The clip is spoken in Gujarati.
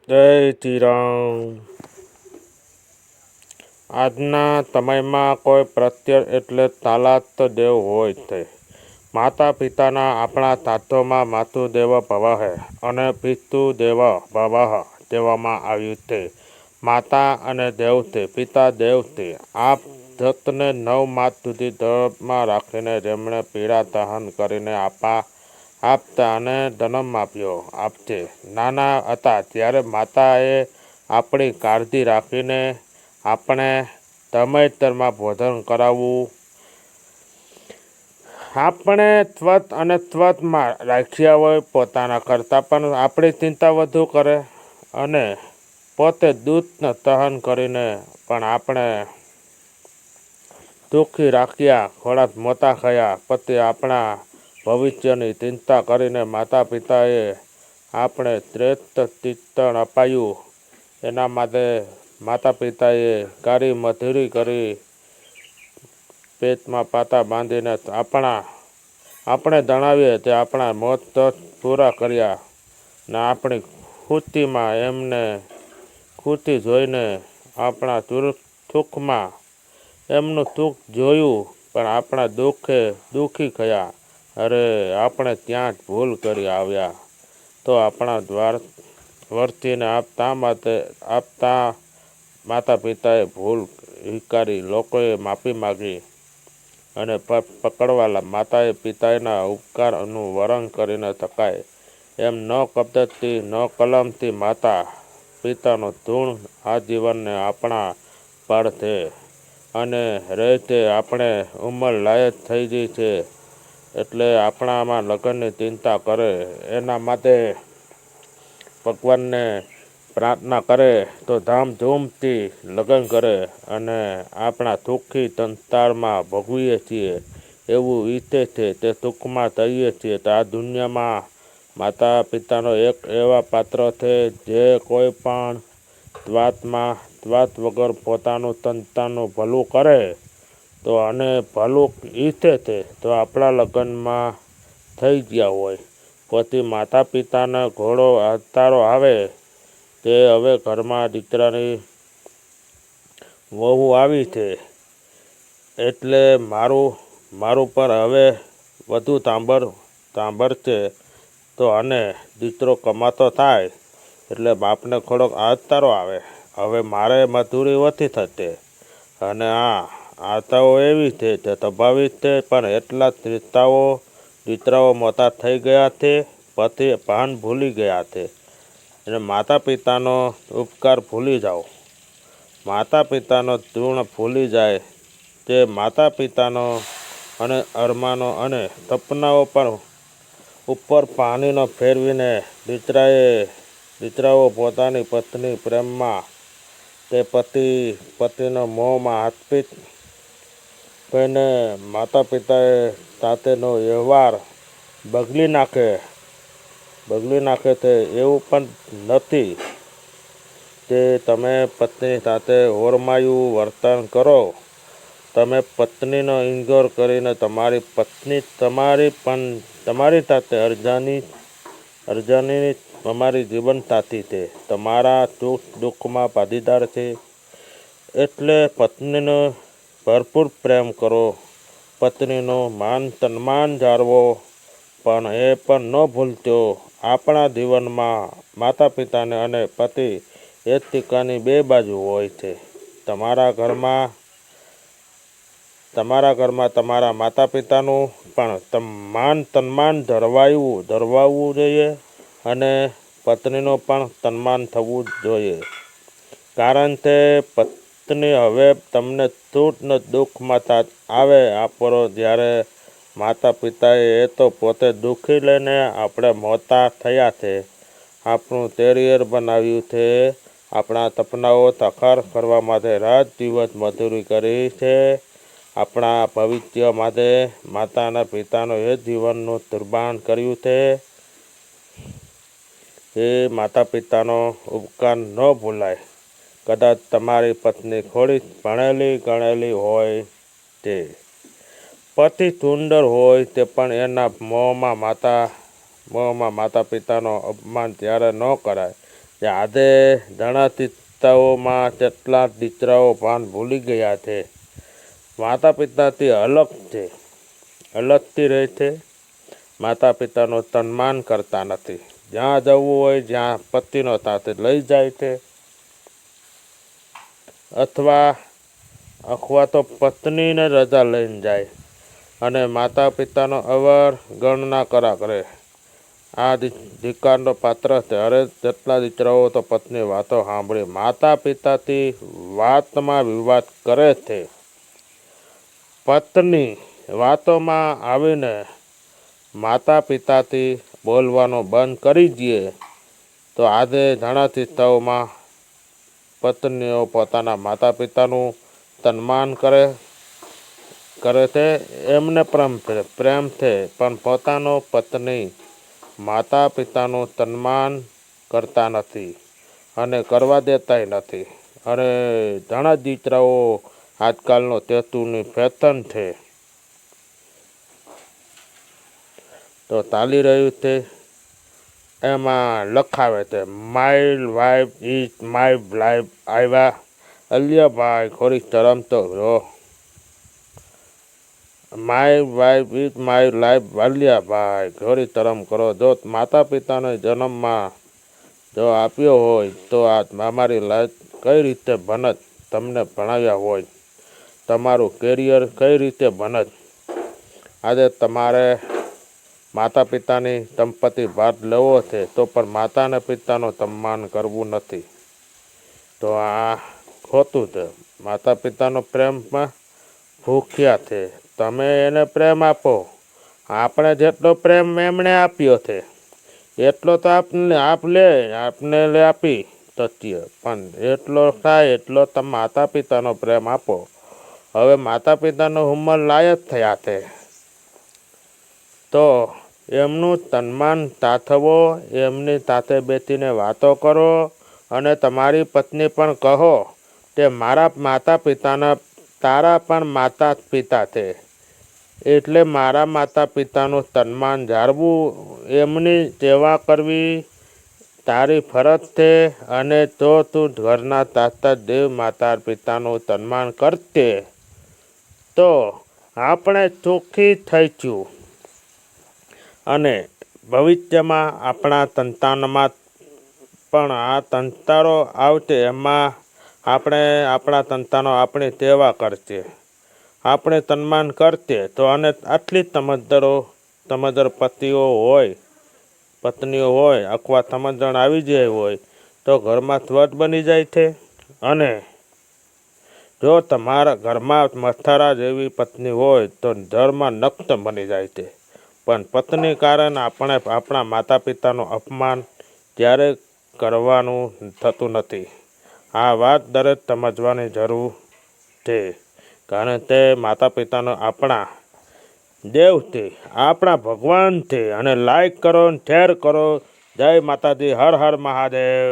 જય શ્રી રામ. આજના સમયમાં કોઈ પ્રત્યય એટલે તાલાત દેવ હોય છે. માતા પિતાના આપણા શાસ્ત્રોમાં માતૃદેવ ભવઃ અને પિતૃદેવ ભવઃ કહેવામાં આવ્યું છે. માતા અને દેવ છે, પિતા દેવ છે. આ દત્તને 9 માસ સુધી ગર્ભમાં રાખીને જેમણે પીડા સહન કરીને આપતા અને જન્મ આપશે. નાના હતા ત્યારે માતાએ આપણી કાળજી રાખીને આપણે સમયસરમાં ભોજન કરાવવું, આપણે સ્વસ્થ અને સ્વસ્થમાં રાખ્યા હોય, પોતાના કરતાં પણ આપણી ચિંતા વધુ કરે અને પોતે દુઃખ સહન કરીને પણ આપણે સુખી રાખ્યા, ખોરાક મોટા ખાયા, પછી આપણા ભવિષ્યની ચિંતા કરીને માતા પિતાએ આપણે શ્રેષ્ઠ શિક્ષણ અપાયું. એના માટે માતા પિતાએ કાળી મજૂરી કરી પેટમાં પાટા બાંધીને આપણે જણાવીએ તે આપણા મોજ શોખ પૂરા કર્યા ને આપણી ખુશીમાં એમને ખુશી જોઈને આપણા સુખમાં એમનું સુખ જોયું પણ આપણા દુઃખે દુઃખી થયા. અરે આપણે ત્યાં જ ભૂલ કરી આવ્યા તો આપણા વર્તીને આપતા માતા પિતાએ ભૂલ સ્વીકારી, લોકોએ માફી માગી અને પકડવાલા માતાએ પિતાના ઉપકારનું વરણ કરી ન શકાય એમ ન શબ્દથી ન કલમથી માતા પિતાનો ઋણ આજીવનને આપણા પર છે અને રહેશે. આપણે ઉંમર લાયક થઈ ગઈ છે એટલે આપણામાં લગ્નની ચિંતા કરે, એના માટે ભગવાનને પ્રાર્થના કરે તો ધામધૂમથી લગ્ન કરે અને આપણા સુખી સંસારમાં ભોગવીએ છીએ એવું ઈચ્છે છે તે સુખમાં થઈએ છીએ. તો આ દુનિયામાં માતા પિતાનો એક એવા પાત્ર છે જે કોઈ પણ સ્વાર્થ વગર પોતાનું સંતાનનું ભલું કરે તો અને ભલું ઈચ્છે છે તો આપણા લગ્નમાં થઈ ગયા હોય પછી માતા પિતાને ઘોડો હતારો આવે તે હવે ઘરમાં દીકરાની વહુ આવી છે એટલે મારું પર હવે વધુ સાંભળશે તો અને દીકરો કમાતો થાય એટલે બાપને થોડોક હતારો આવે. હવે મારે મજૂરી ઓછી થશે અને આ આશાઓ એવી છે તે સ્વાભાવિક છે પણ એટલા દીકરાઓ મોટા થઈ ગયા છે પછી ભાન ભૂલી ગયા છે અને માતા પિતાનો ઉપકાર ભૂલી જાઓ, માતા પિતાનો ઋણ ભૂલી જાય તે માતા પિતાનો અને અરમાનો અને સપનાઓ પર ઉપર પાણીનો ફેરવીને દીકરાઓ પોતાની પત્ની પ્રેમમાં તે પતિનો મોહમાં આર્પિત થઈને માતા પિતા સાથેનો વ્યવહાર બદલી નાખે છે. એવું પણ નથી કે તમે પત્ની સાથે ઓરમાયું વર્તન કરો, તમે પત્નીનો ઇગ્નોર કરીને તમારી પત્ની તમારી સાથે અર્ધાંગીની તમારી જીવનસાથી છે, તમારા સુખ દુઃખમાં ભાગીદાર છે એટલે પત્નીને ભરપૂર પ્રેમ કરો, પત્નીનું માન સન્માન જાળવો પણ એ પણ ન ભૂલશો આપણા જીવનમાં માતા પિતાને અને પતિ એક સિક્કાની 2 બાજુ હોય છે. તમારા ઘરમાં તમારા માતા પિતાનું પણ માન સન્માન જળવાવું જોઈએ અને પત્નીનું પણ સન્માન થવું જોઈએ. કારણ કે પત્ની હવે તમને સુખ ને દુઃખમાં સાથ આપો જ્યારે માતા પિતાએ એ તો પોતે દુઃખી લઈને આપણે મોટા થયા છે, આપણું કેરિયર બનાવ્યું છે, આપણા સપનાઓ સાકાર કરવા માટે રાત દિવસ મજૂરી કરી છે, આપણા ભવિષ્ય માટે માતા અને પિતાનો એ જીવનનું કુરબાન કર્યું છે. એ માતા પિતાનો ઉપકાર ન ભૂલાય. કદાચ તમારી પત્ની થોડી ભણેલી ગણેલી હોય તે પતિ સુંદર હોય તે પણ એના મોહમાં માતા પિતાનો અપમાન ત્યારે ન કરાય તે આજે ઘણા પિતાઓમાં કેટલાક દીકરાઓ ભાન ભૂલી ગયા છે. માતા પિતાથી અલગથી રહે છે. માતા પિતાનું સન્માન કરતા નથી. જ્યાં જવું હોય જ્યાં પતિનો સાથે લઈ જાય છે, અથવા તો પત્નીને રજા લઈને જાય અને માતા પિતાનો અવગણના કરે. આ ધિક્કારનો પાત્ર છે. અરે જેટલા દીકરાઓ તો પત્ની વાતો સાંભળી માતા પિતાથી વાતમાં વિવાદ કરે છે. પત્ની વાતોમાં આવીને માતા પિતાથી બોલવાનું બંધ કરી દે તો આજે ઘણા કિસ્સાઓમાં પત્નીઓ પોતાના માતા પિતાનું સન્માન કરે છે. એમને પ્રેમ છે, પણ પોતાનો પત્ની માતા પિતાનું સન્માન કરતા નથી અને કરવા દેતાય નથી. અને ઘણા દીકરાઓ આજકાલનો તેતુની ફેશન છે તો ચાલી રહ્યું છે. એમાં લખાવે છે my wife is my life. આવ્યા અલ્યાભાઈ ખોરી શરમ તો જો. My wife is my life અલ્યાભાઈ ખોરી શરમ કરો. જો માતા પિતાને જન્મમાં જો આપ્યો હોય તો આ અમારી લાઈફ કઈ રીતે બનત, તમને ભણાવ્યા હોય તમારું કેરિયર કઈ રીતે બનત. આજે તમારે માતા પિતાની સંપત્તિ ભાગ લેવો છે તો પણ માતા અને પિતાનું સન્માન કરવું નથી, તો આ ખોટું છે. માતા પિતાનો પ્રેમમાં ભૂખ્યા છે. તમે એને પ્રેમ આપો. આપણે જેટલો પ્રેમ એમણે આપ્યો છે એટલો તો આપને આપી શકીએ, પણ એટલો થાય એટલો તમે માતા પિતાનો પ્રેમ આપો. હવે માતા પિતાનો ઉંમર લાયક થયા છે તો એમનું સન્માન સાચવો. એમની સાથે બેસીને વાતો કરો અને તમારી પત્ની પણ કહો કે મારા માતા પિતાના તારા પણ માતા પિતા છે, એટલે મારા માતા પિતાનું સન્માન જાળવું, એમની સેવા કરવી તારી ફરજ છે. અને જો તું ઘરના સાચા દેવ માતા પિતાનું સન્માન કરશે તો આપણે સુખી થઈશું અને ભવિષ્યમાં આપણા સંતાનમાં પણ આ સંસ્કારો આવશે. એમાં આપણા સંતાનો આપણી સેવા કરશે, આપણે સન્માન કરશે તો. અને આટલી સમજદાર પત્નીઓ હોય અથવા સમજણ આવી જાય હોય તો ઘરમાં સ્વચ્છ બની જાય છે. અને જો તમારા ઘરમાં મથરા જેવી પત્ની હોય તો ઘરમાં નક્ત બની જાય છે. પણ પત્ની કારણ આપણે આપણા માતા પિતાનું અપમાન ક્યારેય કરવાનું થતું નથી. આ વાત દરેક સમજવાની જરૂર છે, કારણ તે માતા પિતાનો આપણા દેવ છે, આપણા ભગવાન છે. અને લાઈક કરો, શેર કરો. જય માતાજી, હર હર મહાદેવ.